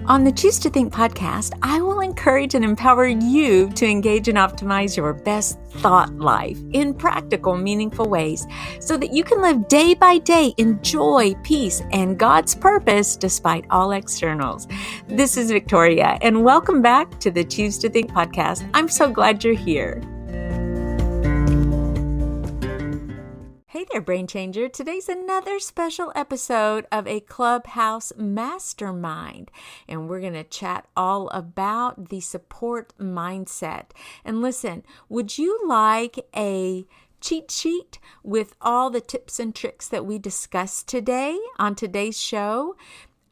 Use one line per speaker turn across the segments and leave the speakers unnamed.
On the Choose to Think podcast, I will encourage and empower you to engage and optimize your best thought life in practical, meaningful ways so that you can live day by day in joy, peace, and God's purpose despite all externals. This is Victoria, and welcome back to the Choose to Think podcast. I'm so glad you're here. Hey there, Brain Changer. Today's another special episode of a Clubhouse Mastermind, and we're going to chat all about the support mindset. And listen, would you like a cheat sheet with all the tips and tricks that we discussed today on today's show?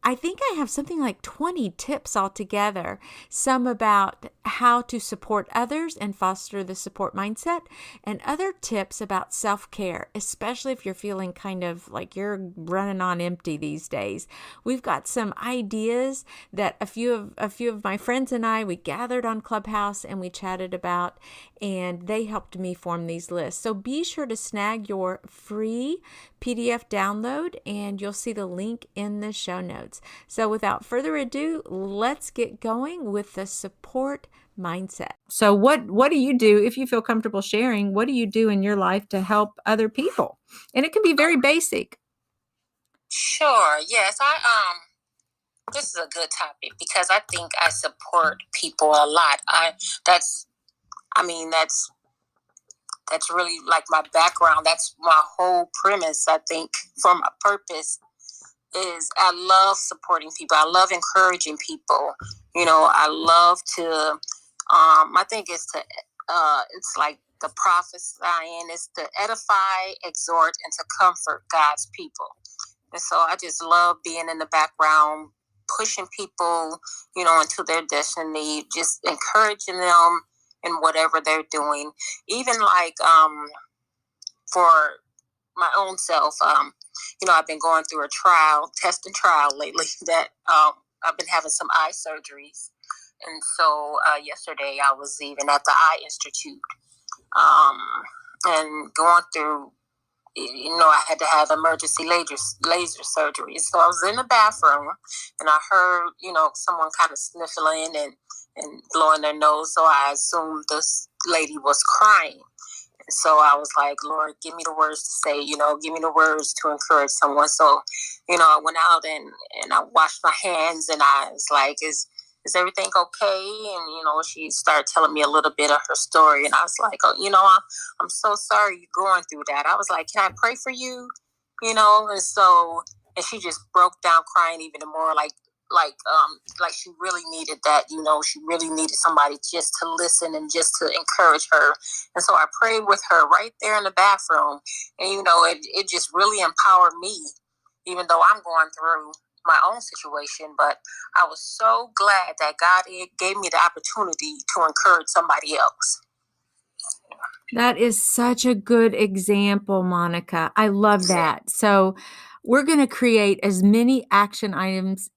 I think I have something like 20 tips altogether, some about how to support others and foster the support mindset, and other tips about self-care, especially if you're feeling kind of like you're running on empty these days. We've got some ideas that a few of my friends and I, we gathered on Clubhouse and we chatted about, and they helped me form these lists. So be sure to snag your free PDF download, and you'll see the link in the show notes. So without further ado, let's get going with the support mindset. So what do you do if you feel comfortable sharing? What do you do in your life to help other people? And it can be very basic.
Sure. Yes. This is a good topic because I think I support people a lot. That's really like my background. That's my whole premise, I think, for my purpose is I love supporting people. I love encouraging people. You know, I love to, I think it's like the prophesying is to edify, exhort, and to comfort God's people. And so I just love being in the background, pushing people, into their destiny, just encouraging them in whatever they're doing. Even like for my own self, I've been going through a test and trial lately that I've been having some eye surgeries. And so yesterday I was even at the Eye Institute and going through, I had to have emergency laser surgery. So I was in the bathroom and I heard, someone kind of sniffling and blowing their nose. So I assumed this lady was crying. And so I was like, Lord, give me the words to say, give me the words to encourage someone. So, I went out and I washed my hands and I was like, is everything okay? And, she started telling me a little bit of her story. And I was like, oh, I'm so sorry you're going through that. I was like, can I pray for you? And she just broke down crying even more, like she really needed that, she really needed somebody just to listen and just to encourage her. And so I prayed with her right there in the bathroom. And, it just really empowered me, even though I'm going through my own situation. But I was so glad that God gave me the opportunity to encourage somebody else.
That is such a good example, Monica. I love that. So we're going to create as many action items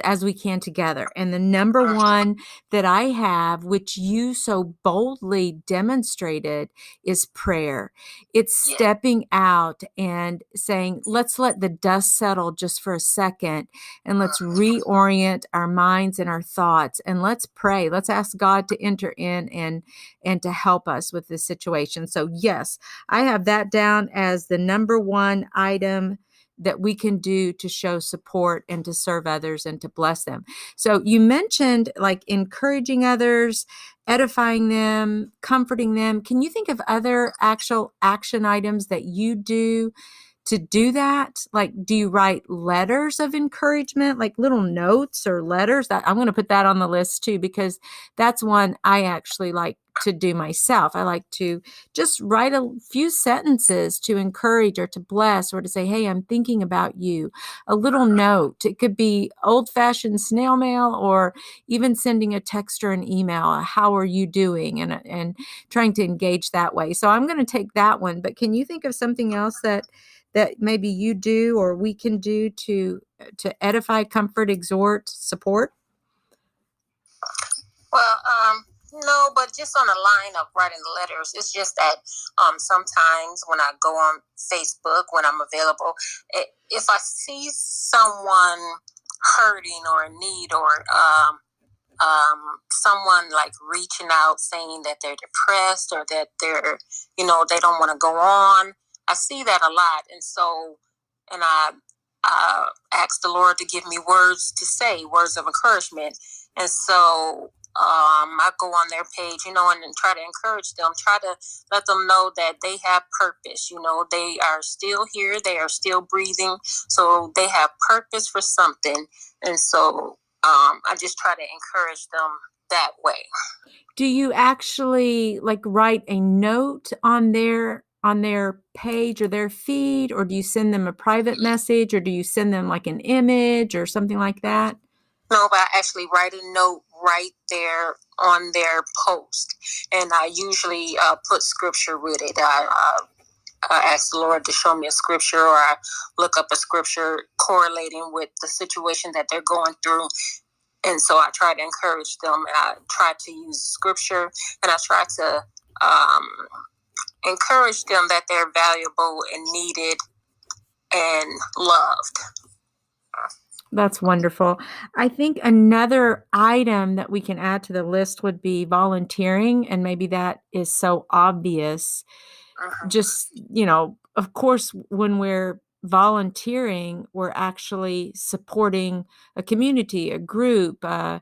as we can together. And the number one that I have, which you so boldly demonstrated, is prayer. It's stepping out and saying, let's let the dust settle just for a second and let's reorient our minds and our thoughts and let's pray. Let's ask God to enter in and to help us with this situation. So yes, I have that down as the number one item that we can do to show support and to serve others and to bless them. So you mentioned like encouraging others, edifying them, comforting them. Can you think of other actual action items that you do to do that? Like, do you write letters of encouragement, like little notes or letters? I'm going to put that on the list too, because that's one I actually like to do myself. I like to just write a few sentences to encourage or to bless or to say, hey, I'm thinking about you. A little note. It could be old-fashioned snail mail or even sending a text or an email. How are you doing? And trying to engage that way. So I'm going to take that one. But can you think of something else that maybe you do or we can do to edify, comfort, exhort, support?
Well, no, but just on the line of writing letters, it's just that sometimes when I go on Facebook, when I'm available, if I see someone hurting or in need, or someone like reaching out saying that they're depressed or that they're, they don't want to go on. I see that a lot. And so, and I ask the Lord to give me words to say, words of encouragement. And so I go on their page, and try to encourage them, try to let them know that they have purpose. They are still here, they are still breathing, so they have purpose for something. And so I just try to encourage them that way.
Do you actually write a note on their page or their feed, or do you send them a private message, or do you send them an image or something like that?
No, but I actually write a note right there on their post, and I usually put scripture with it. I ask the Lord to show me a scripture, or I look up a scripture correlating with the situation that they're going through. And so I try to encourage them, and I try to use scripture, and I try to encourage them that they're valuable and needed and loved.
That's wonderful. I think another item that we can add to the list would be volunteering, and maybe that is so obvious. Just, of course, when we're volunteering, we're actually supporting a community, a group, an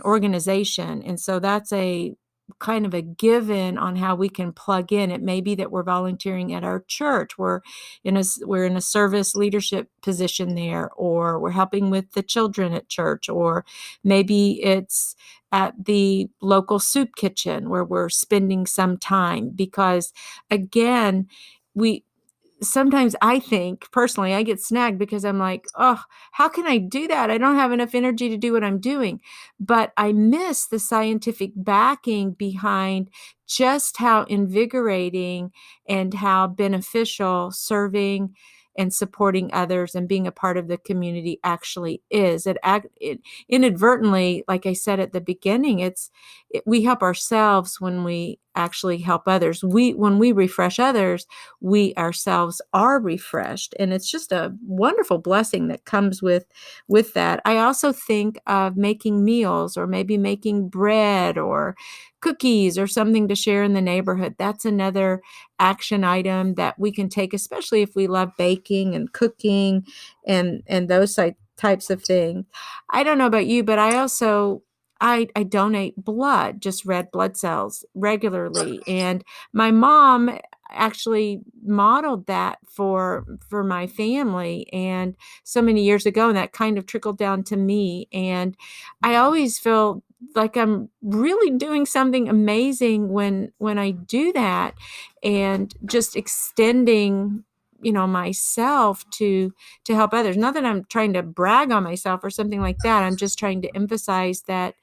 organization. And so that's a kind of a given on how we can plug in. It may be that we're volunteering at our church. We're in a service leadership position there, or we're helping with the children at church, or maybe it's at the local soup kitchen where we're spending some time. Because again, sometimes I think personally, I get snagged because I'm like, oh, how can I do that? I don't have enough energy to do what I'm doing. But I miss the scientific backing behind just how invigorating and how beneficial serving and supporting others and being a part of the community actually is. It inadvertently, like I said at the beginning, we help ourselves when we actually help others. When we refresh others, we ourselves are refreshed, and it's just a wonderful blessing that comes with that. I also think of making meals, or maybe making bread or cookies or something to share in the neighborhood. That's another action item that we can take, especially if we love baking and cooking and those types of things. I don't know about you, but I donate blood, just red blood cells, regularly. And my mom actually modeled that for my family, and so many years ago, and that kind of trickled down to me. And I always feel like I'm really doing something amazing when I do that, and just extending myself to help others. Not that I'm trying to brag on myself or something like that. I'm just trying to emphasize that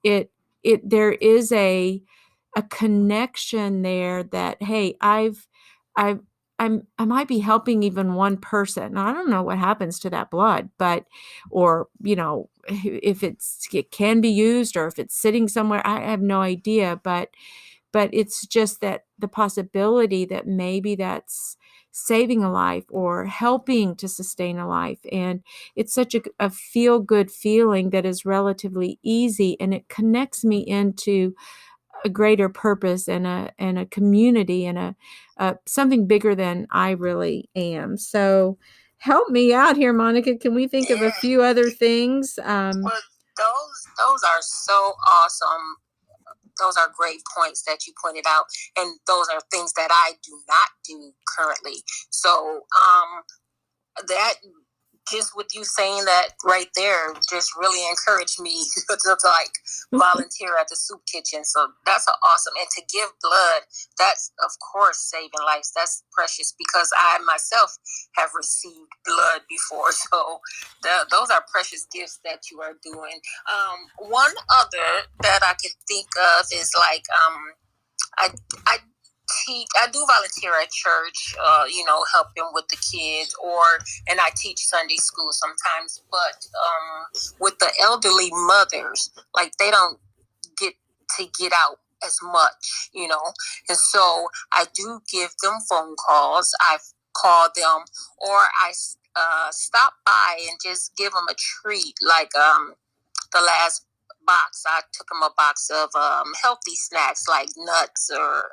there is a connection there, that, hey, I might be helping even one person. Now, I don't know what happens to that blood, or if it can be used, or if it's sitting somewhere. I have no idea, but it's just that the possibility that maybe that's saving a life or helping to sustain a life. And it's such a feel-good feeling that is relatively easy, and it connects me into a greater purpose and a community and a something bigger than I really am. So help me out here, Monica. Can we think of a few other things?
Well, those are so awesome. Those are great points that you pointed out, and those are things that I do not do currently. So that, just with you saying that right there, just really encouraged me to volunteer at the soup kitchen. So that's awesome. And to give blood, that's of course saving lives. That's precious, because I myself have received blood before. So those are precious gifts that you are doing. One other that I could think of is I do volunteer at church, helping with the kids, and I teach Sunday school sometimes. But with the elderly mothers, they don't get to get out as much, and so I do give them phone calls. I've call them, or I stop by and just give them a treat. Like the last box, I took them a box of healthy snacks like nuts or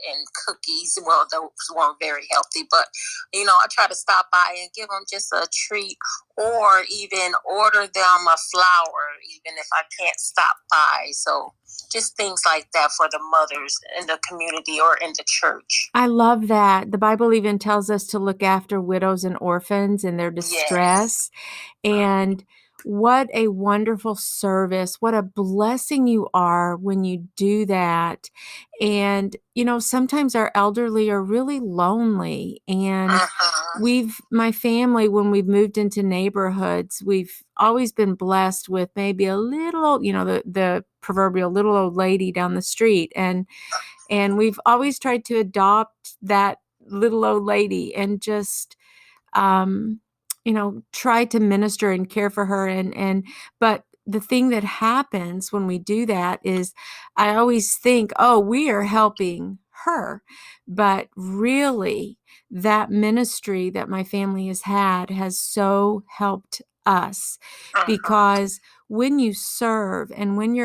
and cookies. Well, those weren't very healthy, but I try to stop by and give them just a treat, or even order them a flower, even if I can't stop by. So just things like that for the mothers in the community or in the church.
I love that. The Bible even tells us to look after widows and orphans in their distress.
Yes.
And what a wonderful service. What a blessing you are when you do that. And, sometimes our elderly are really lonely. And my family, when we've moved into neighborhoods, we've always been blessed with maybe a little old, the proverbial little old lady down the street. And we've always tried to adopt that little old lady and just, try to minister and care for her. But the thing that happens when we do that is I always think, oh, we are helping her. But really, that ministry that my family has had has so helped us, because when you serve and when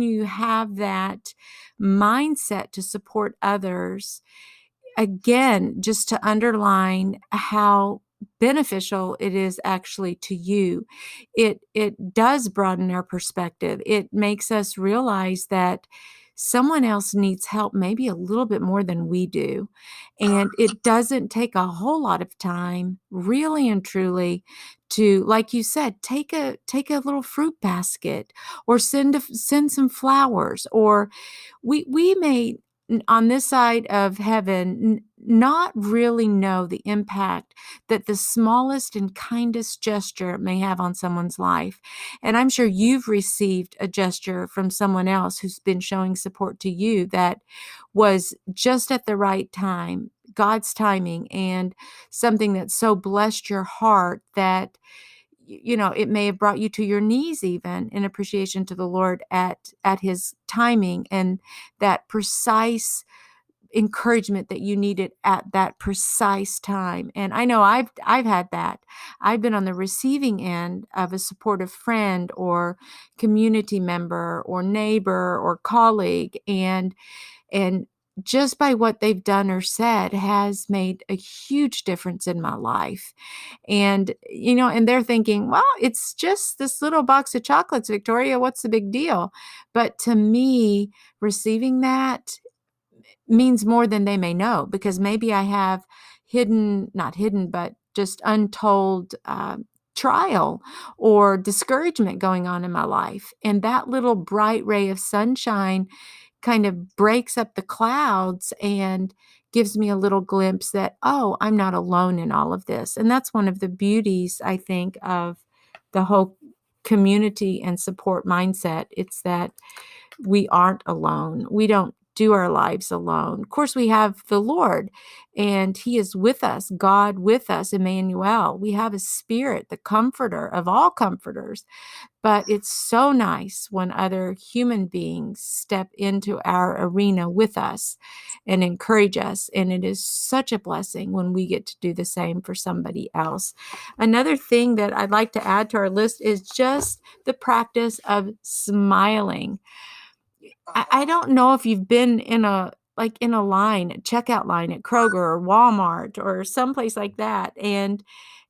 you have that mindset to support others, again, just to underline how beneficial it is actually to you, it does broaden our perspective. It makes us realize that someone else needs help maybe a little bit more than we do. And it doesn't take a whole lot of time, really and truly, to, like you said, take a little fruit basket, or send some flowers, or we may on this side of heaven not really know the impact that the smallest and kindest gesture may have on someone's life. And I'm sure you've received a gesture from someone else who's been showing support to you that was just at the right time, God's timing, and something that so blessed your heart that it may have brought you to your knees, even in appreciation to the Lord at his timing, and that precise encouragement that you needed at that precise time. And I know I've had that. I've been on the receiving end of a supportive friend or community member or neighbor or colleague, and just by what they've done or said has made a huge difference in my life. And, and they're thinking, well, it's just this little box of chocolates, Victoria. What's the big deal? But to me, receiving that means more than they may know, because maybe I have not hidden, but just untold trial or discouragement going on in my life. And that little bright ray of sunshine kind of breaks up the clouds and gives me a little glimpse that, oh, I'm not alone in all of this. And that's one of the beauties, I think, of the whole community and support mindset. It's that we aren't alone. We don't do our lives alone. Of course, we have the Lord, and he is with us, God with us, Emmanuel. We have a spirit, the comforter of all comforters. But it's so nice when other human beings step into our arena with us and encourage us. And it is such a blessing when we get to do the same for somebody else. Another thing that I'd like to add to our list is just the practice of smiling. I don't know if you've been in a checkout line at Kroger or Walmart or someplace like that, and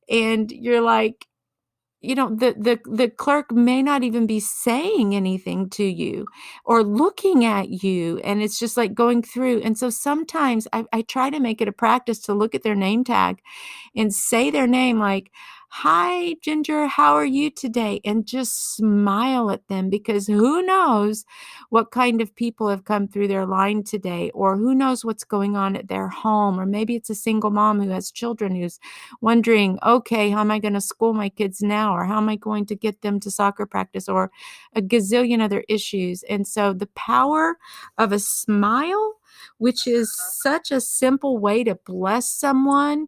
you're like, the clerk may not even be saying anything to you or looking at you, and it's just like going through. And so sometimes I try to make it a practice to look at their name tag and say their name, like, "Hi, Ginger, how are you today?" And just smile at them, because who knows what kind of people have come through their line today, or who knows what's going on at their home. Or maybe it's a single mom who has children who's wondering, okay, how am I going to school my kids now? Or how am I going to get them to soccer practice? Or a gazillion other issues. And so the power of a smile, which is such a simple way to bless someone,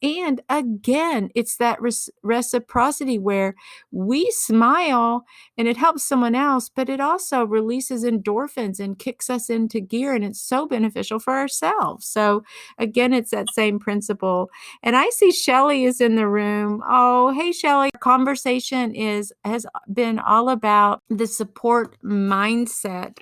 And again, it's that reciprocity where we smile and it helps someone else, but it also releases endorphins and kicks us into gear. And it's so beneficial for ourselves. So again, it's that same principle. And I see Shelly is in the room. Oh, hey, Shelly. Our conversation has been all about the support mindset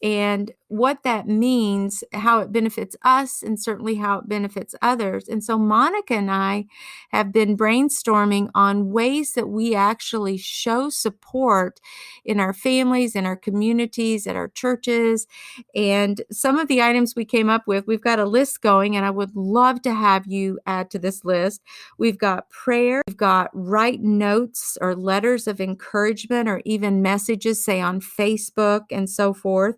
and what that means, how it benefits us, and certainly how it benefits others. And so Monica and I have been brainstorming on ways that we actually show support in our families, in our communities, at our churches. And some of the items we came up with, we've got a list going, and I would love to have you add to this list. We've got prayer, we've got write notes or letters of encouragement, or even messages, say on Facebook and so forth.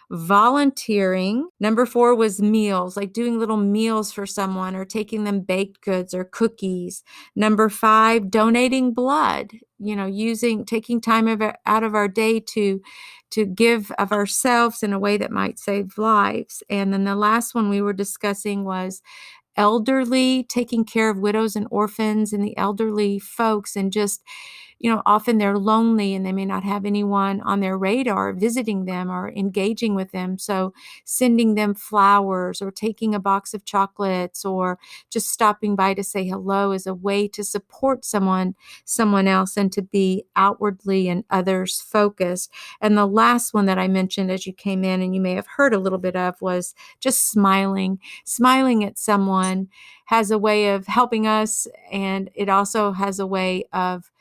Volunteering. Number 4 was meals, like doing little meals for someone or taking them baked goods or cookies. Number 5, donating blood, taking time out of our day to give of ourselves in a way that might save lives. And then the last one we were discussing was elderly, taking care of widows and orphans and the elderly folks, and just, often they're lonely and they may not have anyone on their radar visiting them or engaging with them. So sending them flowers or taking a box of chocolates or just stopping by to say hello is a way to support someone else and to be outwardly and others focused. And the last one that I mentioned as you came in, and you may have heard a little bit of, was just smiling at someone has a way of helping us. And it also has a way of,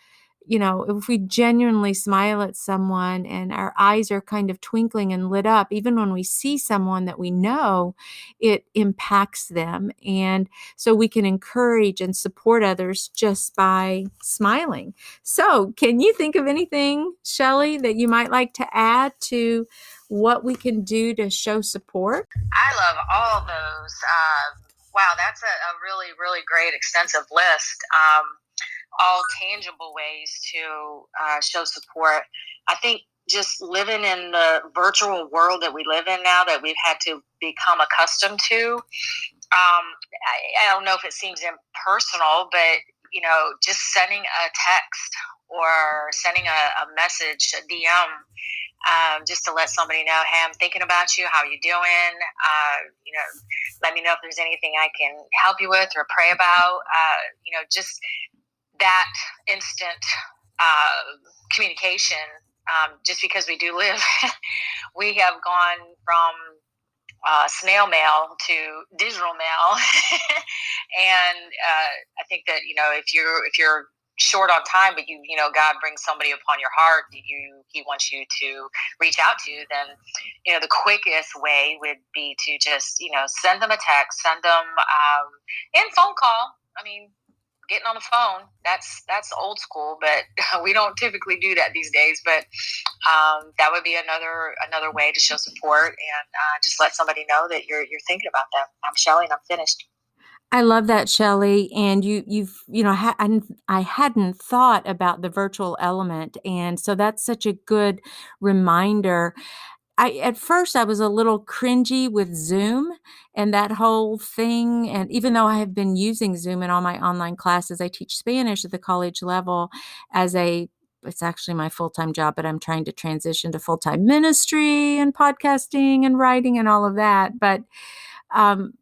if we genuinely smile at someone and our eyes are kind of twinkling and lit up, even when we see someone that we know, it impacts them. And so we can encourage and support others just by smiling. So can you think of anything, Shelly, that you might like to add to what we can do to show support?
I love all those. Wow, that's a really, really great extensive list. All tangible ways to show support. I think just living in the virtual world that we live in now, that we've had to become accustomed to, I don't know if it seems impersonal, but just sending a text or sending a message, a DM, just to let somebody know, hey, I'm thinking about you. How are you doing? Let me know if there's anything I can help you with or pray about. Just that instant communication. Just because we do live, we have gone from snail mail to digital mail, and I think that if you're short on time, but God brings somebody upon your heart that He wants you to reach out to, then the quickest way would be to just send them a text, send them and phone call. I mean, getting on the phone, that's old school, but we don't typically do that these days. But that would be another way to show support and just let somebody know that you're thinking about them. I'm Shelly, and I'm finished.
I love that, Shelly. And I hadn't thought about the virtual element, and so that's such a good reminder. At first I was a little cringy with Zoom and that whole thing. And even though I have been using Zoom in all my online classes, I teach Spanish at the college level it's actually my full-time job, but I'm trying to transition to full-time ministry and podcasting and writing and all of that. Um,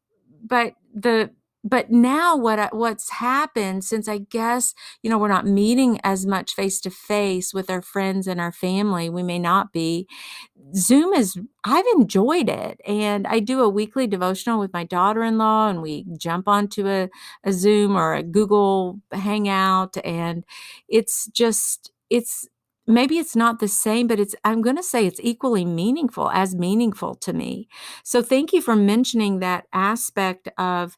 but now what's happened, since I guess, we're not meeting as much face to face with our friends and our family, we may not be. I've enjoyed it. And I do a weekly devotional with my daughter-in-law, and we jump onto a Zoom or a Google Hangout. And maybe it's not the same, but I'm going to say it's equally meaningful to me. So thank you for mentioning that aspect of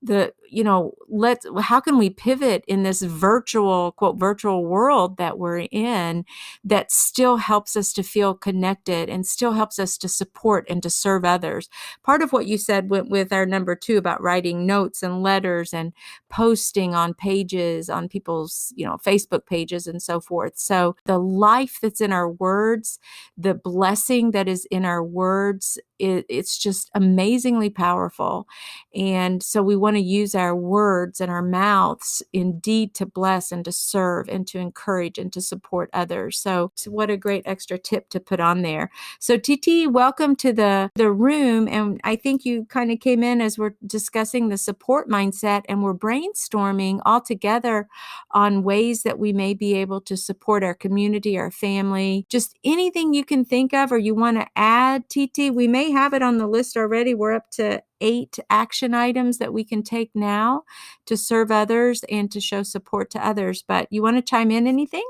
how can we pivot in this virtual, quote, virtual world that we're in that still helps us to feel connected and still helps us to support and to serve others. Part of what you said with our number 2 about writing notes and letters and posting on pages, on people's, Facebook pages and so forth. So the life that's in our words, the blessing that is in our words, it's just amazingly powerful. And so we want to use our words and our mouths indeed to bless and to serve and to encourage and to support others. So what a great extra tip to put on there. So TT, welcome to the room. And I think you kind of came in as we're discussing the support mindset, and we're brainstorming all together on ways that we may be able to support our community, our family, just anything you can think of or you want to add, TT. We may have it on the list already. We're up to 8 action items that we can take now to serve others and to show support to others. But you want to chime in anything?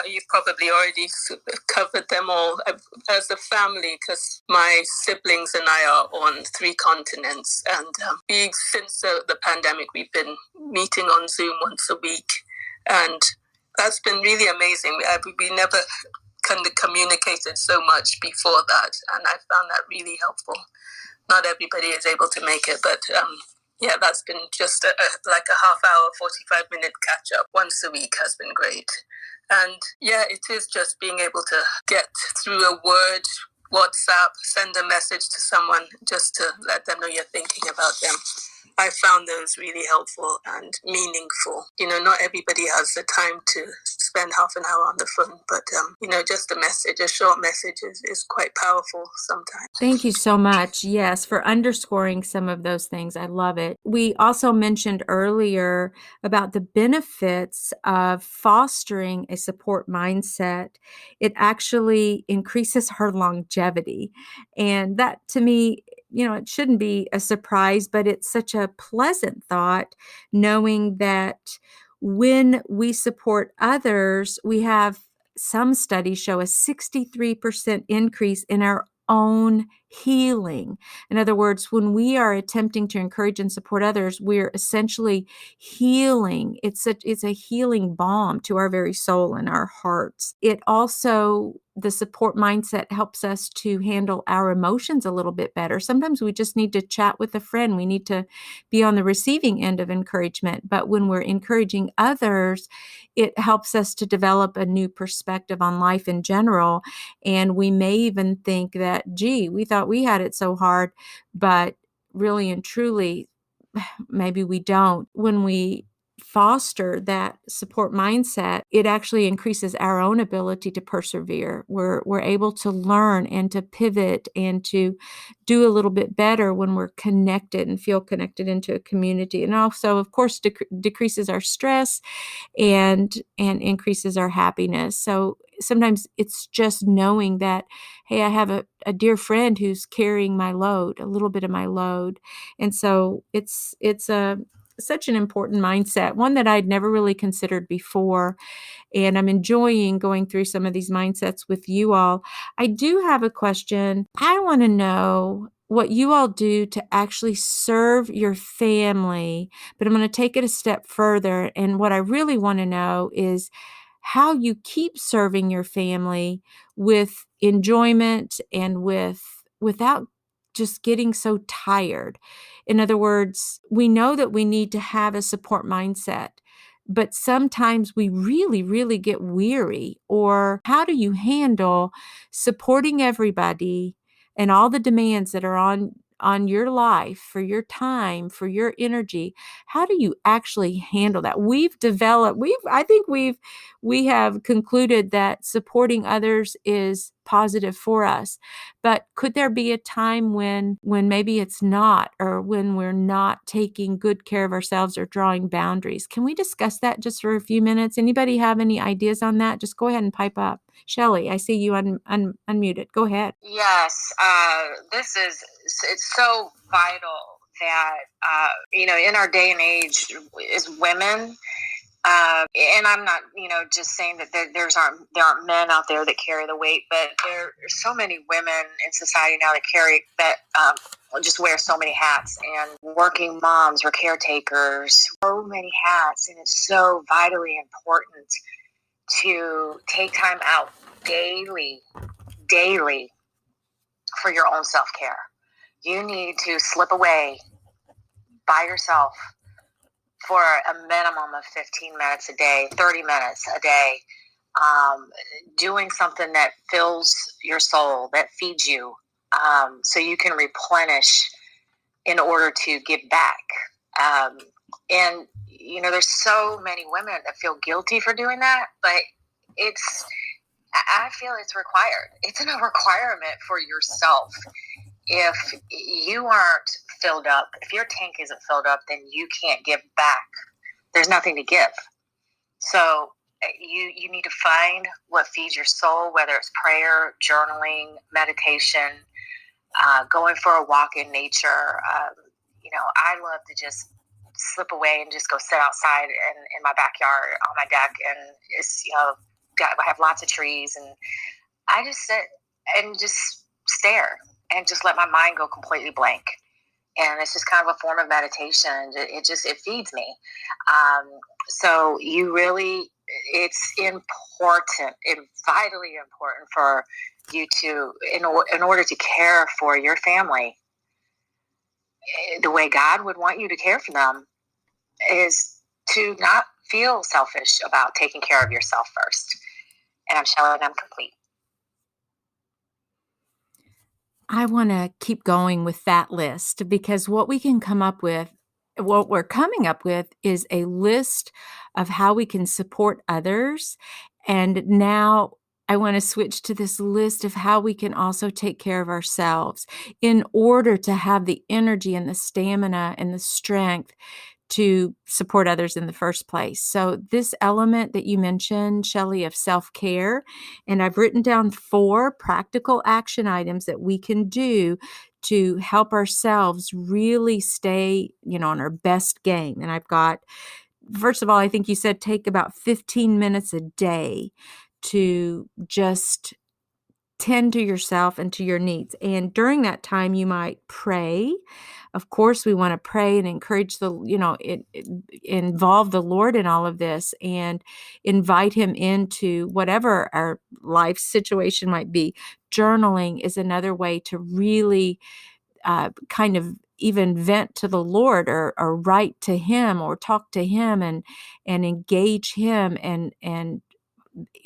You probably already covered them all as a family, because my siblings and I are on 3 continents, and since the pandemic, we've been meeting on Zoom once a week, and that's been really amazing. We never kind of communicated so much before that, and I found that really helpful. Not everybody is able to make it, but that's been just like a half hour, 45-minute catch up once a week has been great. And it is just being able to get through a word, WhatsApp, send a message to someone just to let them know you're thinking about them. I found those really helpful and meaningful. Not everybody has the time to spend half an hour on the phone, but, just a short message is quite powerful sometimes.
Thank you so much. Yes, for underscoring some of those things. I love it. We also mentioned earlier about the benefits of fostering a support mindset. It actually increases our longevity. And that, to me, it shouldn't be a surprise, but it's such a pleasant thought knowing that when we support others, we have some studies show a 63% increase in our own healing. In other words, when we are attempting to encourage and support others, we're essentially healing. It's a healing balm to our very soul and our hearts. It also, the support mindset helps us to handle our emotions a little bit better. Sometimes we just need to chat with a friend. We need to be on the receiving end of encouragement. But when we're encouraging others, it helps us to develop a new perspective on life in general. And we may even think that, gee, we thought we had it so hard, but really and truly, maybe we don't. When we foster that support mindset, it actually increases our own ability to persevere. We're able to learn and to pivot and to do a little bit better when we're connected and feel connected into a community. And also, of course, decreases our stress and increases our happiness. So sometimes it's just knowing that, hey, I have a dear friend who's carrying my load, a little bit of my load. And so it's such an important mindset, one that I'd never really considered before. And I'm enjoying going through some of these mindsets with you all. I do have a question. I want to know what you all do to actually serve your family, but I'm going to take it a step further. And what I really want to know is how you keep serving your family with enjoyment and without just getting so tired. In other words, we know that we need to have a support mindset, but sometimes we really, really get weary. Or how do you handle supporting everybody and all the demands that are on your life, for your time, for your energy? How do you actually handle that? We have concluded that supporting others is positive for us. But could there be a time when maybe it's not, or when we're not taking good care of ourselves or drawing boundaries? Can we discuss that just for a few minutes? Anybody have any ideas on that? Just go ahead and pipe up. Shelley, I see you unmuted. Go ahead.
Yes, it's so vital that, in our day and age as women, and I'm not, just saying that there aren't men out there that carry the weight, but there are so many women in society now that just wear so many hats, and working moms or caretakers, so many hats. And it's so vitally important to take time out daily for your own self-care. You need to slip away by yourself for a minimum of 15 minutes a day, 30 minutes a day, doing something that fills your soul, that feeds you, so you can replenish in order to give back. And, you know, there's so many women that feel guilty for doing that, but I feel it's required. It's a requirement for yourself. If you aren't filled up, if your tank isn't filled up, then you can't give back. There's nothing to give. So you need to find what feeds your soul, whether it's prayer, journaling, meditation, going for a walk in nature. You know, I love to just slip away and just go sit outside in my backyard on my deck, and it's, you know, I have lots of trees, and I just sit and just stare and just let my mind go completely blank. And it's just kind of a form of meditation. It feeds me. So you really, it's important, vitally important for you to, in order to care for your family the way God would want you to care for them, is to not feel selfish about taking care of yourself first. And I'm Shelley, and I'm complete.
I want to keep going with that list, because what we're coming up with is a list of how we can support others. And now I want to switch to this list of how we can also take care of ourselves in order to have the energy and the stamina and the strength to support others in the first place. So this element that you mentioned, Shelley, of self-care, and I've written down 4 practical action items that we can do to help ourselves really stay, you know, on our best game. And I've got, first of all, I think you said take about 15 minutes a day to just tend to yourself and to your needs. And during that time, you might pray. Of course, we want to pray and encourage involve the Lord in all of this and invite him into whatever our life situation might be. Journaling is another way to really kind of even vent to the Lord, or write to him, or talk to him and engage him, and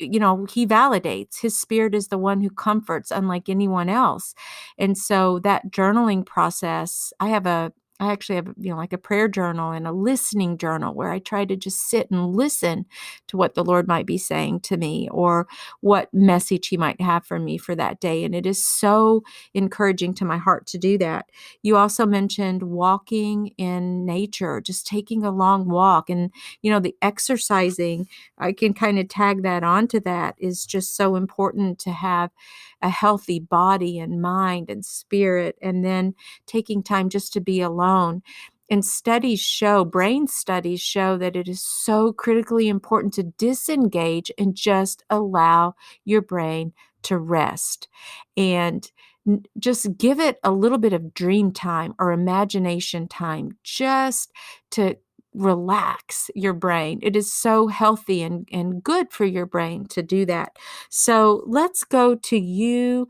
you know, he validates. His spirit is the one who comforts, unlike anyone else. And so that journaling process, I actually have, you know, like a prayer journal and a listening journal where I try to just sit and listen to what the Lord might be saying to me, or what message he might have for me for that day. And it is so encouraging to my heart to do that. You also mentioned walking in nature, just taking a long walk, and, you know, the exercising, I can kind of tag that onto that, is just so important to have a healthy body and mind and spirit, and then taking time just to be alone. And brain studies show that it is so critically important to disengage and just allow your brain to rest. And just give it a little bit of dream time or imagination time, just to relax your brain. It is so healthy and good for your brain to do that. So let's go to you.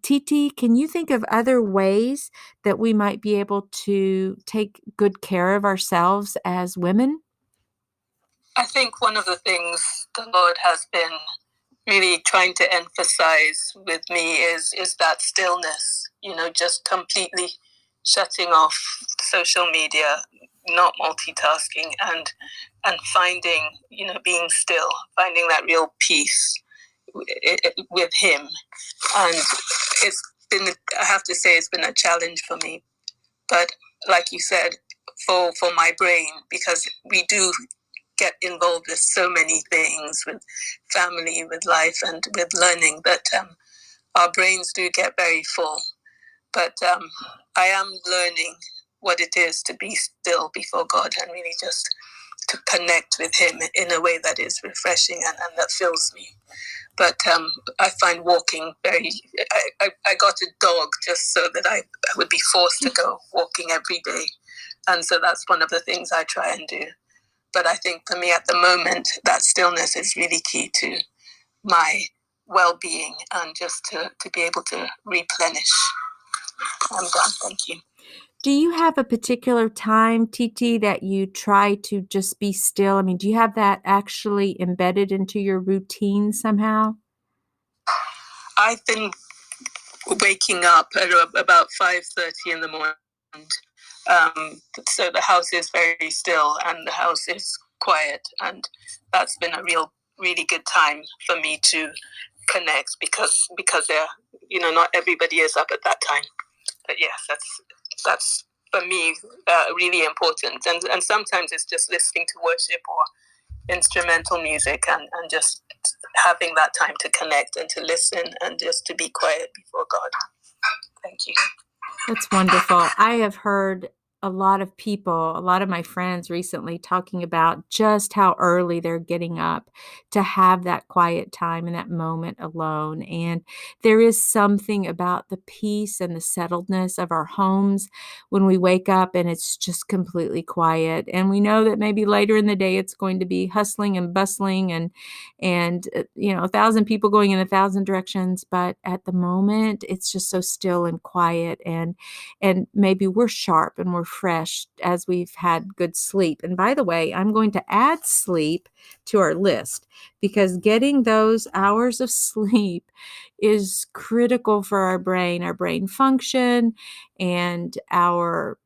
Titi, can you think of other ways that we might be able to take good care of ourselves as women?
I think one of the things the Lord has been really trying to emphasize with me is that stillness, you know, just completely shutting off social media, not multitasking, and finding, you know, being still, finding that real peace with him. And it's been, I have to say, it's been a challenge for me. But like you said, for my brain, because we do get involved with so many things, with family, with life, and with learning, that our brains do get very full. But I am learning what it is to be still before God, and really just to connect with him in a way that is refreshing and that fills me. But I find walking very, I got a dog just so that I would be forced to go walking every day. And so that's one of the things I try and do. But I think for me at the moment, that stillness is really key to my well-being, and just to be able to replenish. I'm done. Thank you.
Do you have a particular time, TT, that you try to just be still? I mean, do you have that actually embedded into your routine somehow?
I've been waking up at about 5:30 in the morning. So the house is very still and the house is quiet, and that's been a really good time for me to connect because they're, not everybody is up at that time. But yes, that's for me really important, and sometimes it's just listening to worship or instrumental music and just having that time to connect and to listen and just to be quiet before God. Thank you.
That's wonderful. I have heard a lot of my friends recently talking about just how early they're getting up to have that quiet time and that moment alone. And there is something about the peace and the settledness of our homes when we wake up and it's just completely quiet. And we know that maybe later in the day it's going to be hustling and bustling and 1,000 people going in 1,000 directions. But at the moment, it's just so still and quiet, and maybe we're sharp and we're fresh as we've had good sleep. And by the way, I'm going to add sleep to our list because getting those hours of sleep is critical for our brain function, and our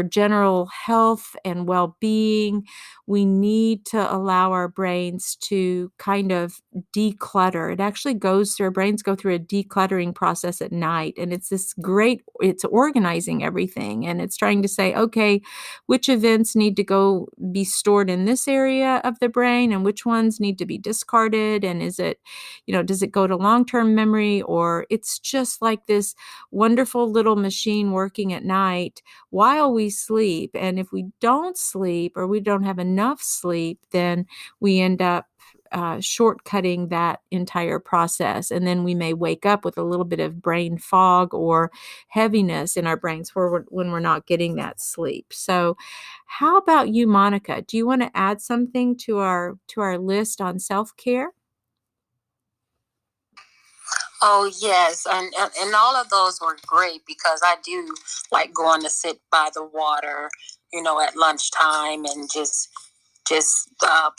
general health and well-being. We need to allow our brains to kind of declutter. It actually our brains go through a decluttering process at night. And it's it's organizing everything. And it's trying to say, okay, which events need to go be stored in this area of the brain and which ones need to be discarded? And does it go to long-term memory? Or it's just like this wonderful little machine working at night while we sleep. And if we don't sleep or we don't have enough sleep, then we end up shortcutting that entire process. And then we may wake up with a little bit of brain fog or heaviness in our brains when we're not getting that sleep. So how about you, Monica? Do you want to add something to our list on self-care?
Oh yes, and all of those were great because I do like going to sit by the water, at lunchtime and just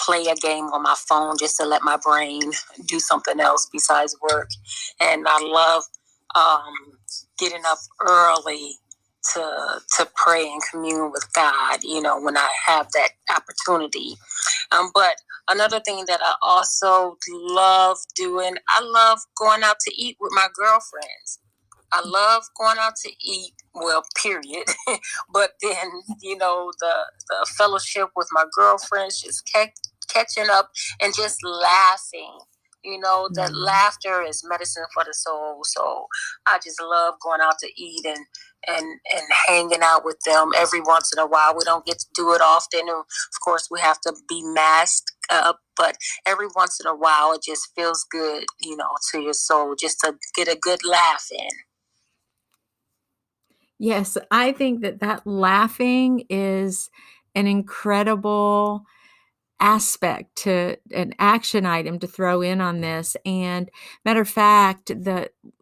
play a game on my phone just to let my brain do something else besides work. And I love getting up early to pray and commune with God, when I have that opportunity. But another thing that I also love doing, I love going out to eat with my girlfriends. I love going out to eat, well, period. But then, the fellowship with my girlfriends, just catching up and just laughing. That laughter is medicine for the soul. So I just love going out to eat and hanging out with them every once in a while. We don't get to do it often. Of course, we have to be masked up, but every once in a while, it just feels good, to your soul, just to get a good laugh in.
Yes, I think that laughing is an incredible aspect to an action item to throw in on this. And matter of fact,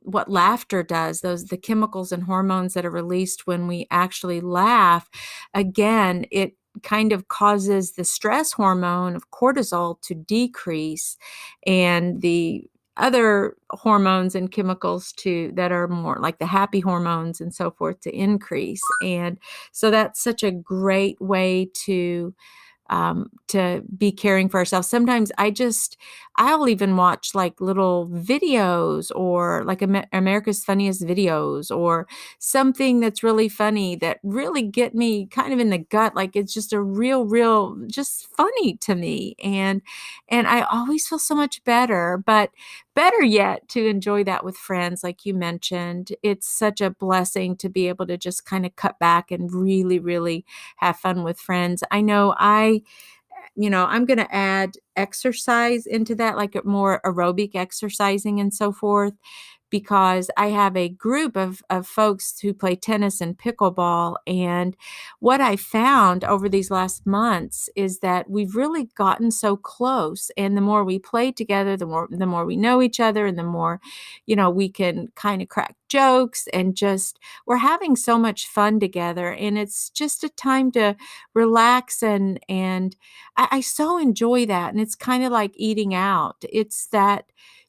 what laughter does, the chemicals and hormones that are released when we actually laugh, again, it kind of causes the stress hormone of cortisol to decrease, and the other hormones and chemicals that are more like the happy hormones and so forth to increase. And so that's such a great way to be caring for ourselves. Sometimes I'll even watch like little videos or like America's Funniest Videos or something that's really funny that really get me kind of in the gut. Like it's just a real, just funny to me. And I always feel so much better, but better yet to enjoy that with friends. Like you mentioned, it's such a blessing to be able to just kind of cut back and really, really have fun with friends. I know I'm going to add exercise into that, like more aerobic exercising and so forth, because I have a group of folks who play tennis and pickleball. And what I found over these last months is that we've really gotten so close. And the more we play together, the more we know each other, and the more, we can kind of crack jokes, and just we're having so much fun together. And it's just a time to relax, and I so enjoy that. And it's kind of like eating out. It's that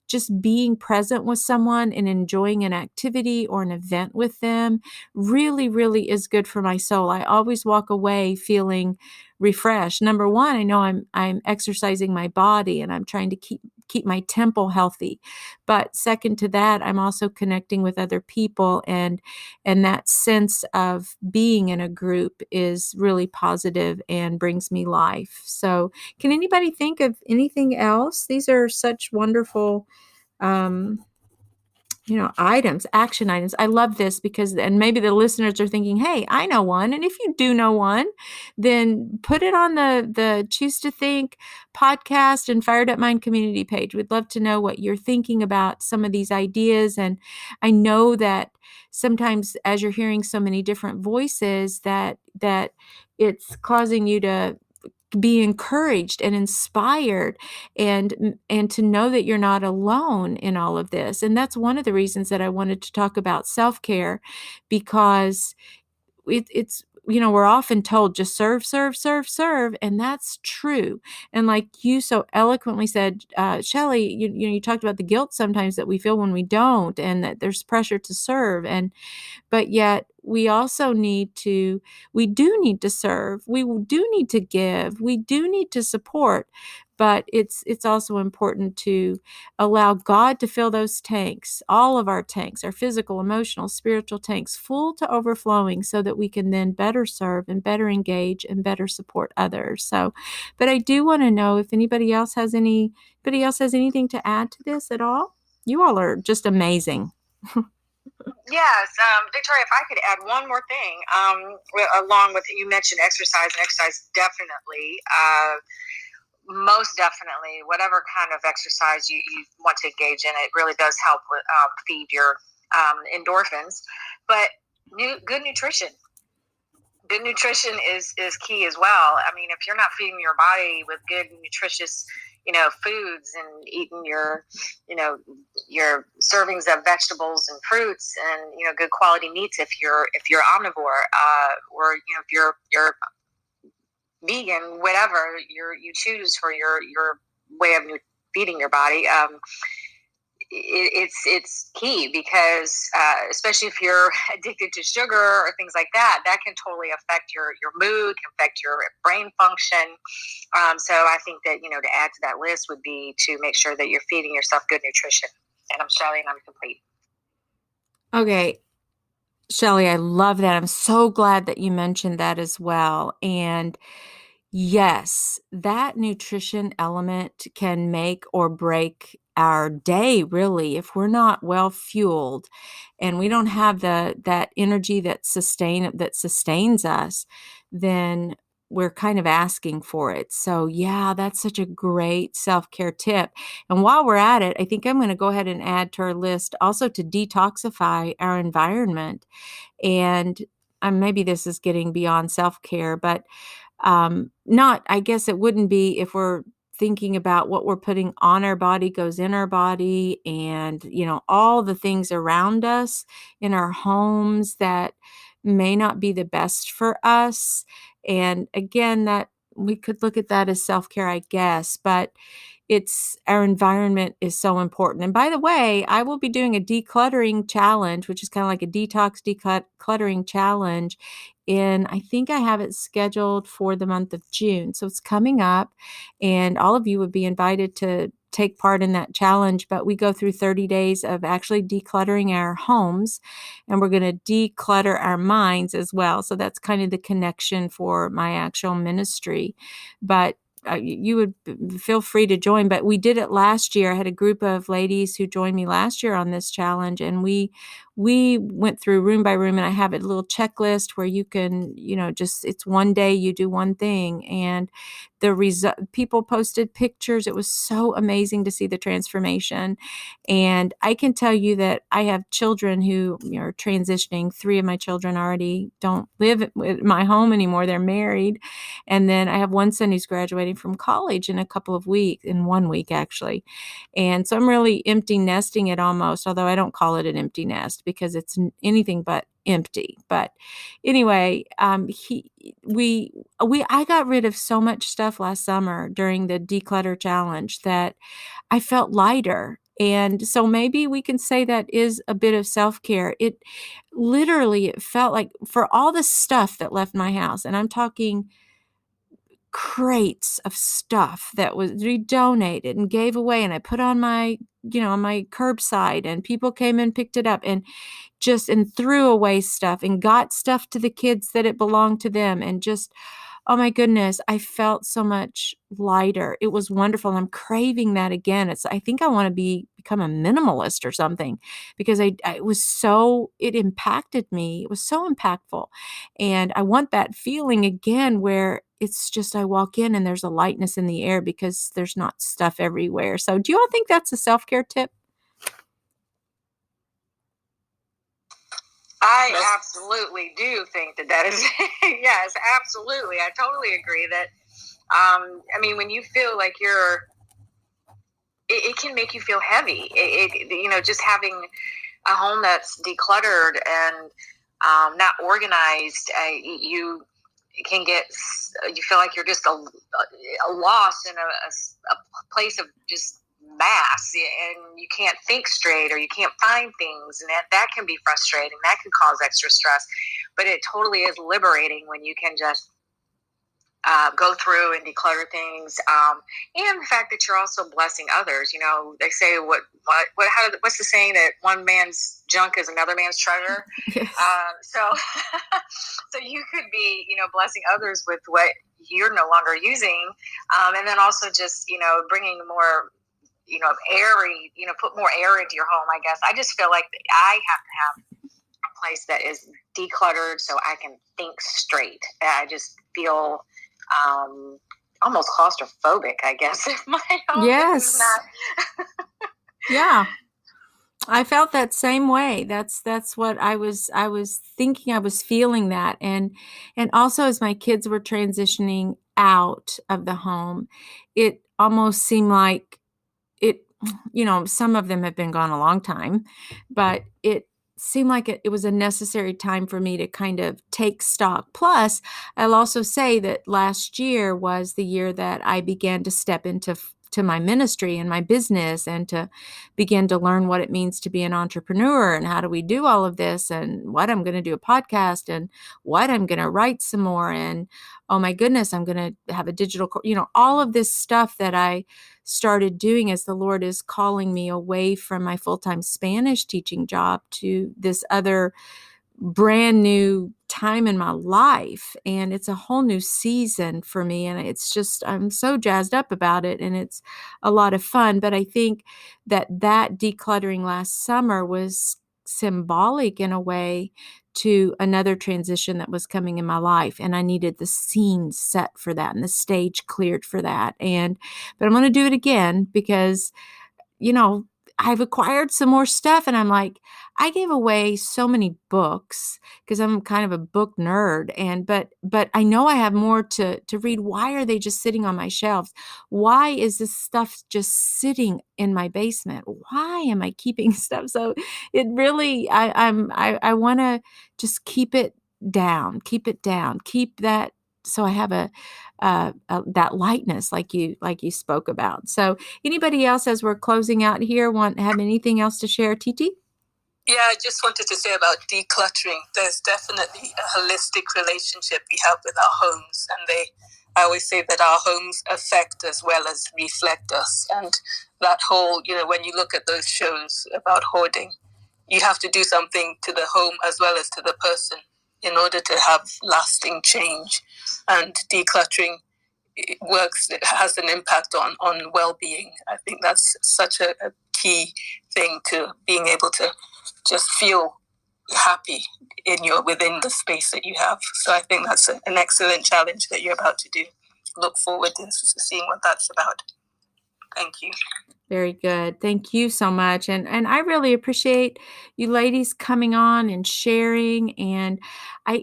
just being present with someone and enjoying an activity or an event with them really, really is good for my soul. I always walk away feeling refreshed. Number one, I know I'm exercising my body, and I'm trying to keep my temple healthy. But second to that, I'm also connecting with other people, and that sense of being in a group is really positive and brings me life. So, can anybody think of anything else? These are such wonderful items, action items. I love this because, and maybe the listeners are thinking, hey, I know one. And if you do know one, then put it on the Choose to Think podcast and Fired Up Mind community page. We'd love to know what you're thinking about some of these ideas. And I know that sometimes as you're hearing so many different voices, that it's causing you to be encouraged and inspired, and to know that you're not alone in all of this. And that's one of the reasons that I wanted to talk about self-care, because it's we're often told just serve, serve, serve, serve, and that's true. And like you so eloquently said, Shelley, you talked about the guilt sometimes that we feel when we don't, and that there's pressure to serve. But yet we also we do need to serve. We do need to give. We do need to support. But it's also important to allow God to fill those tanks, all of our tanks, our physical, emotional, spiritual tanks, full to overflowing, so that we can then better serve and better engage and better support others. So, but I do want to know if anybody else has anything to add to this at all. You all are just amazing.
Yes, Victoria, if I could add one more thing, along with, you mentioned exercise, and exercise definitely, most definitely, whatever kind of exercise you want to engage in, it really does help with feed your endorphins. But good nutrition. Good nutrition is key as well. I mean, if you're not feeding your body with good, nutritious foods, and eating your servings of vegetables and fruits, and good quality meats, if you're omnivore, or if you're vegan, whatever you choose for your way of feeding your body, it's key, because especially if you're addicted to sugar or things like that can totally affect your mood, can affect your brain function. So I think that to add to that list would be to make sure that you're feeding yourself good nutrition. And I'm Shelley, and I'm complete.
Okay, Shelley, I love that. I'm so glad that you mentioned that as well. And yes, that nutrition element can make or break our day, really. If we're not well fueled and we don't have that energy that sustains us, then we're kind of asking for it. So yeah, that's such a great self-care tip. And while we're at it, I think I'm going to go ahead and add to our list also to detoxify our environment. And maybe this is getting beyond self-care, but I guess it wouldn't be if we're thinking about what we're putting on our body goes in our body, and, all the things around us in our homes that may not be the best for us. And again, that we could look at that as self-care, I guess, but our environment is so important. And by the way, I will be doing a decluttering challenge, which is kind of like a detox decluttering challenge. And I think I have it scheduled for the month of June. So it's coming up, and all of you would be invited to take part in that challenge. But we go through 30 days of actually decluttering our homes, and we're going to declutter our minds as well. So that's kind of the connection for my actual ministry. But you would feel free to join. But we did it last year. I had a group of ladies who joined me last year on this challenge, and we went through room by room, and I have a little checklist where you can, it's one day you do one thing. And people posted pictures. It was so amazing to see the transformation. And I can tell you that I have children who are transitioning. 3 of my children already don't live at my home anymore. They're married. And then I have one son who's graduating from college in a couple of weeks, in 1 week actually. And so I'm really empty nesting it almost, although I don't call it an empty nest because it's anything but empty. But anyway, I got rid of so much stuff last summer during the declutter challenge that I felt lighter. And so maybe we can say that is a bit of self-care. It felt like, for all the stuff that left my house, and I'm talking crates of stuff that was donated and gave away, and I put on my curbside, and people came and picked it up and threw away stuff and got stuff to the kids that it belonged to them, and just, oh my goodness, I felt so much lighter. It was wonderful. I'm craving that again. I think I want to become a minimalist or something, because it impacted me. It was so impactful. And I want that feeling again, where it's just, I walk in and there's a lightness in the air because there's not stuff everywhere. So do you all think that's a self-care tip?
I absolutely do think that is, yes, absolutely. I totally agree that, when you feel like it can make you feel heavy. Just having a home that's decluttered and not organized, you feel like you're just a lost in a place of just mass, and you can't think straight, or you can't find things, and that can be frustrating. That can cause extra stress, but it totally is liberating when you can just go through and declutter things, and the fact that you're also blessing others. They say what's the saying, that one man's junk is another man's treasure.
Yes.
So you could be blessing others with what you're no longer using, and then also just bringing more airy, put more air into your home, I guess. I just feel like I have to have a place that is decluttered so I can think straight. I just feel almost claustrophobic, I guess, if my home is not.
Yeah. I felt that same way. That's what I was thinking. I was feeling that. And also, as my kids were transitioning out of the home, it almost seemed like it, some of them have been gone a long time, but it seemed like it was a necessary time for me to kind of take stock. Plus, I'll also say that last year was the year that I began to step into my ministry and my business, and to begin to learn what it means to be an entrepreneur, and how do we do all of this, and what I'm going to do a podcast, and what I'm going to write some more, and oh my goodness, I'm going to have a digital, all of this stuff that I started doing as the Lord is calling me away from my full-time Spanish teaching job to this other brand new time in my life. And it's a whole new season for me. And it's just, I'm so jazzed up about it, and it's a lot of fun. But I think that decluttering last summer was symbolic in a way to another transition that was coming in my life. And I needed the scene set for that and the stage cleared for that. But I'm going to do it again because, I've acquired some more stuff, and I'm like, I gave away so many books because I'm kind of a book nerd, but I know I have more to read. Why are they just sitting on my shelves? Why is this stuff just sitting in my basement? Why am I keeping stuff? So it really, I want to just keep it down, keep that. So I have that lightness, like you spoke about. So anybody else, as we're closing out here, have anything else to share, Titi?
Yeah, I just wanted to say about decluttering. There's definitely a holistic relationship we have with our homes, and I always say that our homes affect as well as reflect us. And that whole, when you look at those shows about hoarding, you have to do something to the home as well as to the person in order to have lasting change. And decluttering it has an impact on well-being. I think that's such a key thing to being able to just feel happy within the space that you have. So I think that's an excellent challenge that you're about to do. look forward to seeing what that's about. Thank you.
Very good. Thank you so much. And I really appreciate you ladies coming on and sharing. And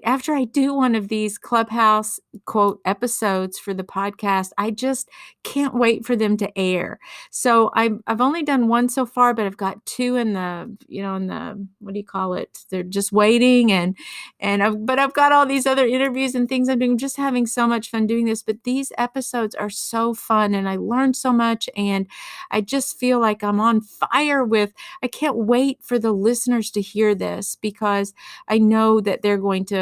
after I do one of these Clubhouse quote episodes for the podcast, I just can't wait for them to air. So I've only done one so far, but I've got two in the, what do you call it? They're just waiting. But I've got all these other interviews and things I'm doing, just having so much fun doing this. But these episodes are so fun and I learned so much, and I just feel like I'm on fire I can't wait for the listeners to hear this, because I know that they're going to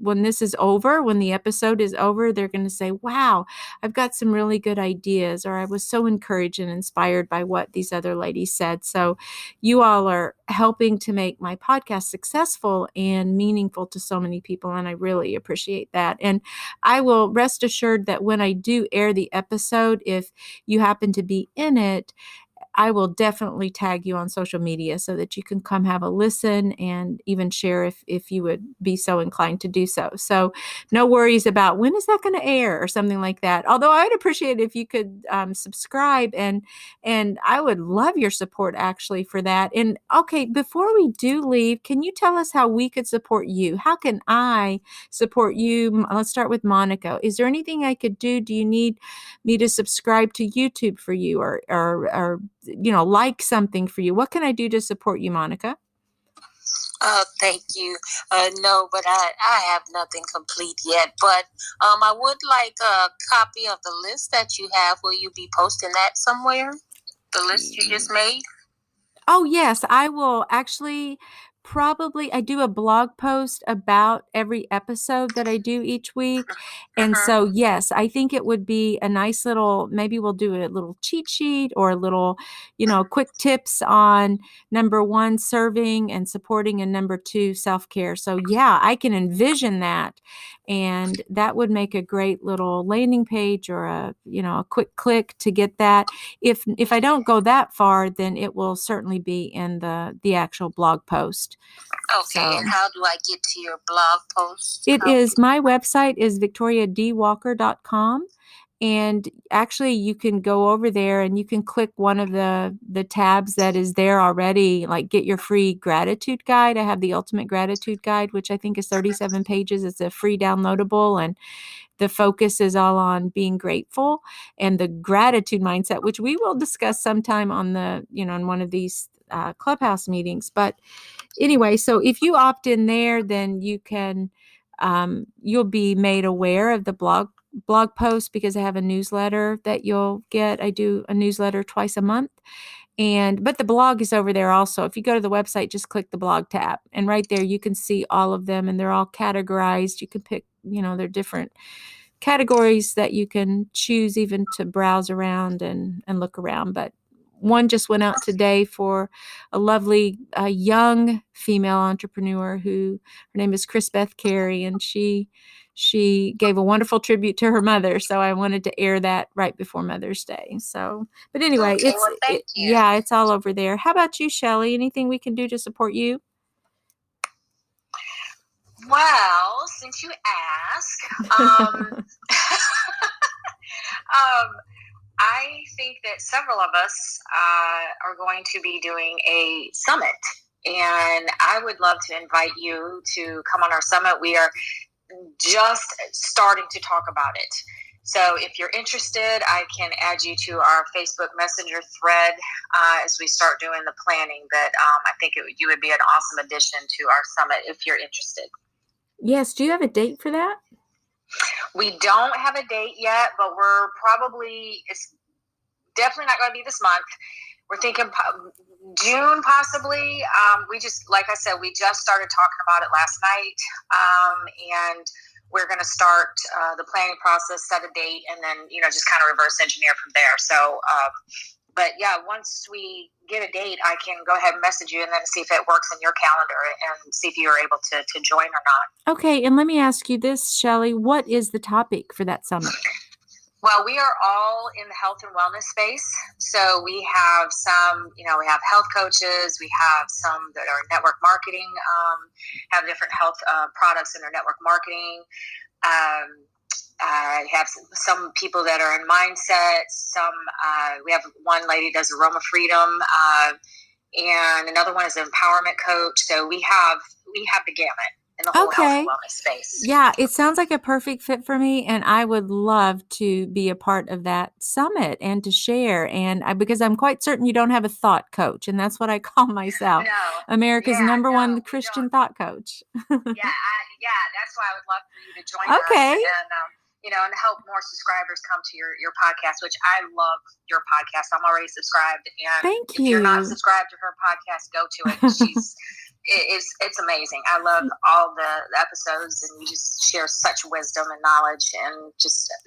when this is over, when the episode is over, they're going to say, wow, I've got some really good ideas, or I was so encouraged and inspired by what these other ladies said. So you all are helping to make my podcast successful and meaningful to so many people, and I really appreciate that. And I will rest assured that when I do air the episode, if you happen to be in it, I will definitely tag you on social media so that you can come have a listen and even share if you would be so inclined to do so. So no worries about when is that going to air or something like that. Although I would appreciate it if you could subscribe, and I would love your support actually for that. And okay, before we do leave, can you tell us how we could support you? How can I support you? Let's start with Monica. Is there anything I could do? Do you need me to subscribe to YouTube for you, or like something for you? What can I do to support you, Monica?
Thank you. No, but I have nothing complete yet. But I would like a copy of the list that you have. Will you be posting that somewhere? The list you just made?
Oh, yes, I will actually. Probably I do a blog post about every episode that I do each week. And so, yes, I think it would be a nice little, maybe we'll do a little cheat sheet or a little, quick tips on number 1, serving and supporting, and number 2, self-care. So yeah, I can envision that. And that would make a great little landing page, or a quick click to get that. If I don't go that far, then it will certainly be in the actual blog post.
Okay, so, and how do I get to your blog post?
My website is victoriadwalker.com. And actually, you can go over there and you can click one of the tabs that is there already, like get your free gratitude guide. I have the ultimate gratitude guide, which I think is 37 pages. It's a free downloadable, and the focus is all on being grateful and the gratitude mindset, which we will discuss sometime on in one of these Clubhouse meetings. But anyway, so if you opt in there, then you can, you'll be made aware of the blog post, because I have a newsletter that you'll get. I do a newsletter twice a month. But the blog is over there also. If you go to the website, just click the blog tab, and right there you can see all of them, and they're all categorized. You can pick, they're different categories that you can choose even to browse around and look around. But one just went out today for a lovely young female entrepreneur her name is Chris Beth Carey, and she gave a wonderful tribute to her mother. So I wanted to air that right before Mother's Day. So, but anyway, it's all over there. How about you, Shelley? Anything we can do to support you?
Well, since you ask, I think that several of us are going to be doing a summit, and I would love to invite you to come on our summit. We are just starting to talk about it. So if you're interested, I can add you to our Facebook Messenger thread as we start doing the planning. But I think you would be an awesome addition to our summit if you're interested.
Yes. Do you have a date for that?
We don't have a date yet, but it's definitely not going to be this month. We're thinking June, possibly. Like I said, we just started talking about it last night. And we're going to start the planning process, set a date, and then, just kind of reverse engineer from there. So, but yeah, once we get a date, I can go ahead and message you and then see if it works in your calendar and see if you're able to join or not.
Okay. And let me ask you this, Shelley, what is the topic for that summit?
Well, we are all in the health and wellness space. So we have some, we have health coaches. We have some that are network marketing, have different health products in their network marketing. have some people that are in mindset. We have one lady does aroma freedom, and another one is an empowerment coach. So we have the gamut in the whole health and wellness space.
Yeah, it sounds like a perfect fit for me, and I would love to be a part of that summit and to share. And because I'm quite certain you don't have a thought coach, and that's what I call myself, America's number one Christian thought coach.
That's why I would love for you to join us and help more subscribers come to your podcast, which I love your podcast. I'm already subscribed, and if you're not subscribed to her podcast, go to it. It's amazing. I love all the episodes, and you just share such wisdom and knowledge, and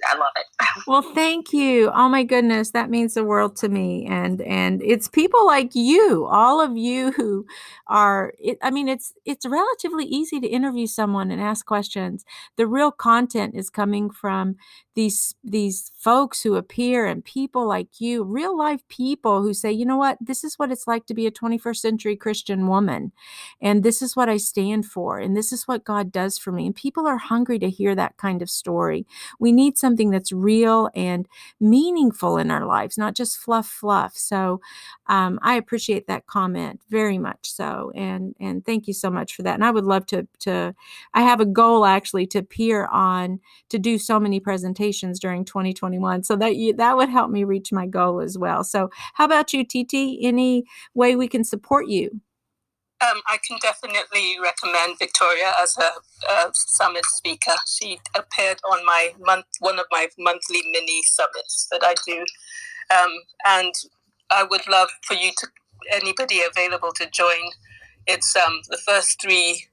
I love it.
Well, thank you. Oh my goodness, that means the world to me. And it's people like you, all of you who are, it's relatively easy to interview someone and ask questions. The real content is coming from these folks who appear, and people like you, real life people who say, you know what, this is what it's like to be a 21st century Christian woman. And this is what I stand for. And this is what God does for me. And people are hungry to hear that kind of story. We need something that's real and meaningful in our lives, not just fluff. So I appreciate that comment very much so. And thank you so much for that. And I would love to I have a goal actually to appear on, to do so many presentations during 2021. So that would help me reach my goal as well. So how about you, TT? Any way we can support you?
I can definitely recommend Victoria as a summit speaker. She appeared on one of my monthly mini summits that I do. And I would love for anybody available to join. It's the first 3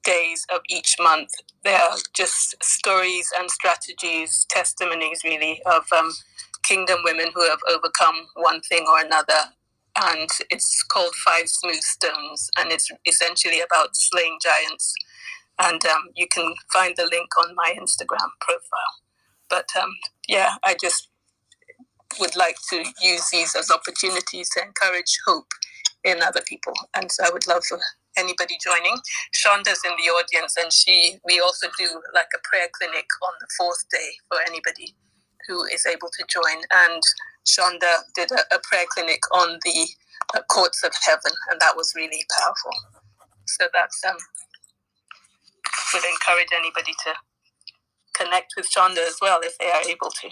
days of each month. There are just stories and strategies, testimonies really, of kingdom women who have overcome one thing or another. And it's called 5 Smooth Stones, and it's essentially about slaying giants. And you can find the link on my Instagram profile. But I just would like to use these as opportunities to encourage hope in other people. And so I would love for anybody joining. Shonda's in the audience, and we also do like a prayer clinic on the 4th day for anybody who is able to join. And Shonda did a prayer clinic on the courts of heaven, and that was really powerful. So that's would encourage anybody to connect with Shonda as well if they are able to.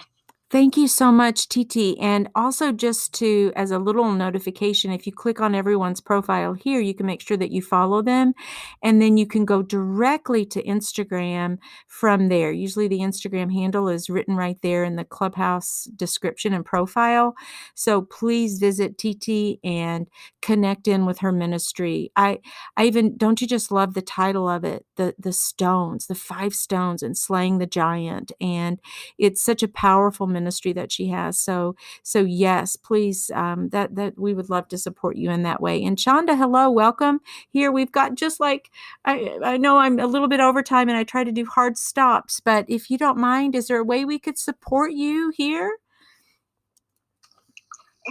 Thank you so much, TT. And also just as a little notification, if you click on everyone's profile here, you can make sure that you follow them. And then you can go directly to Instagram from there. Usually the Instagram handle is written right there in the Clubhouse description and profile. So please visit TT and connect in with her ministry. I even, don't you just love the title of it? The stones, the 5 stones and slaying the giant. And it's such a powerful ministry that she has. So yes, please, that we would love to support you in that way. And Shonda, hello, welcome. Here we've got just like, I know I'm a little bit over time and I try to do hard stops, but if you don't mind, is there a way we could support you here?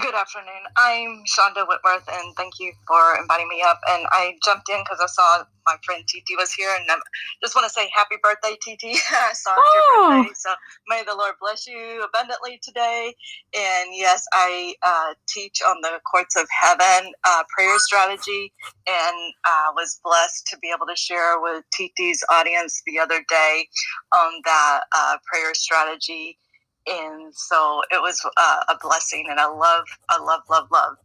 Good afternoon. I'm Shonda Whitworth, and thank you for inviting me up. And I jumped in because I saw my friend TT was here, and I just want to say happy birthday, TT. I saw your birthday, so may the Lord bless you abundantly today. And yes, I teach on the courts of heaven prayer strategy, and was blessed to be able to share with TT's audience the other day on that prayer strategy. And so it was a blessing, and I love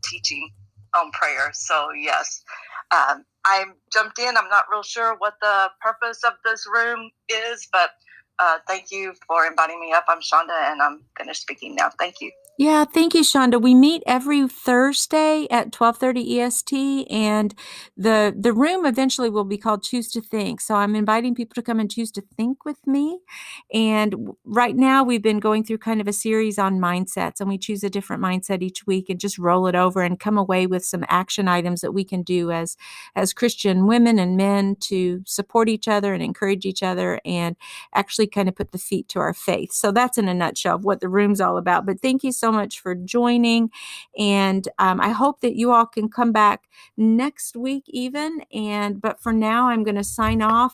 teaching on prayer. So yes, I jumped in. I'm not real sure what the purpose of this room is, but thank you for inviting me up. I'm Shonda, and I'm finished speaking now. Thank you.
Yeah, thank you, Shonda. We meet every Thursday at 12:30 EST, and the room eventually will be called Choose to Think. So I'm inviting people to come and choose to think with me. And right now we've been going through kind of a series on mindsets, and we choose a different mindset each week and just roll it over and come away with some action items that we can do as Christian women and men to support each other and encourage each other and actually kind of put the feet to our faith. So that's in a nutshell of what the room's all about. But thank you so much for joining. And I hope that you all can come back next week even. But for now, I'm going to sign off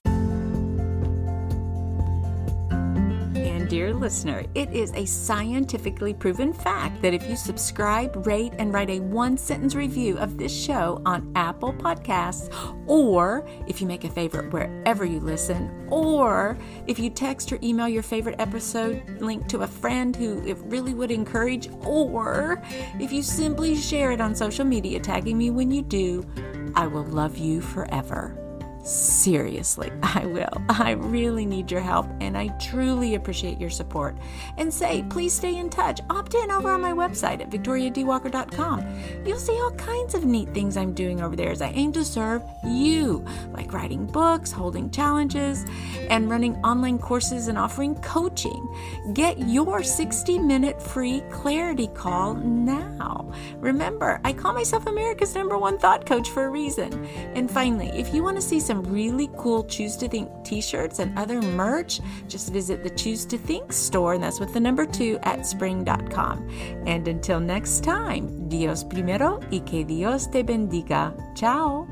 and dear listener, it is a scientifically proven fact that if you subscribe, rate, and write a 1-sentence review of this show on Apple Podcasts, or if you make a favorite wherever you listen, or if you text or email your favorite episode link to a friend who it really would encourage, or if you simply share it on social media, tagging me when you do, I will love you forever. Seriously, I will. I really need your help, and I truly appreciate your support. And please stay in touch. Opt in over on my website at victoriadwalker.com. You'll see all kinds of neat things I'm doing over there as I aim to serve you, like writing books, holding challenges, and running online courses and offering coaching. Get your 60-minute free clarity call now. Remember, I call myself America's #1 thought coach for a reason. And finally, if you want to see some really cool Choose to Think t-shirts and other merch, just visit the Choose to Think store, and that's with the number 2 at spring.com. And until next time, Dios primero y que Dios te bendiga. Ciao.